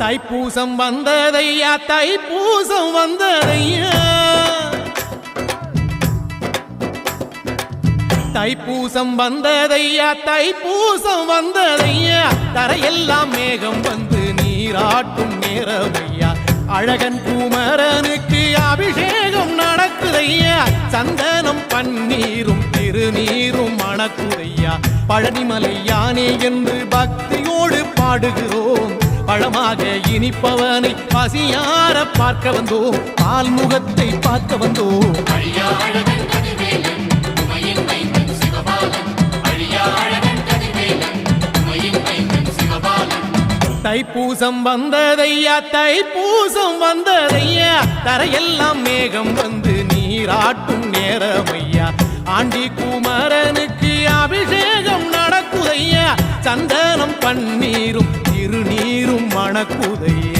தைப்பூசம் வந்ததையா தைப்பூசம் வந்ததையா தைப்பூசம் வந்ததையா தைப்பூசம் வந்ததையா தரையெல்லாம் மேகம் வந்து நீராட்டும் நேரமையா அழகன் குமரனுக்கு அபிஷேகம் நடக்குதையா சந்தனம் பன்னீரும் திருநீரும் மணக்குதையா பழனிமலை யானே என்று பக்தியோடு பாடுகிறோம் பழமாக இனிப்பவனை பசியார பார்க்க வந்தோம் பால்முகத்தை பார்க்க வந்தோம் தைப்பூசம் வந்ததையா தைப்பூசம் வந்ததையா தரையெல்லாம் மேகம் வந்து நீராட்டும் நேரமையா ஆண்டி குமரனுக்கு அபிஷேகம் நடக்குதையா சந்தனம் பன்னீரும் திருநீரும் மணக்குதையா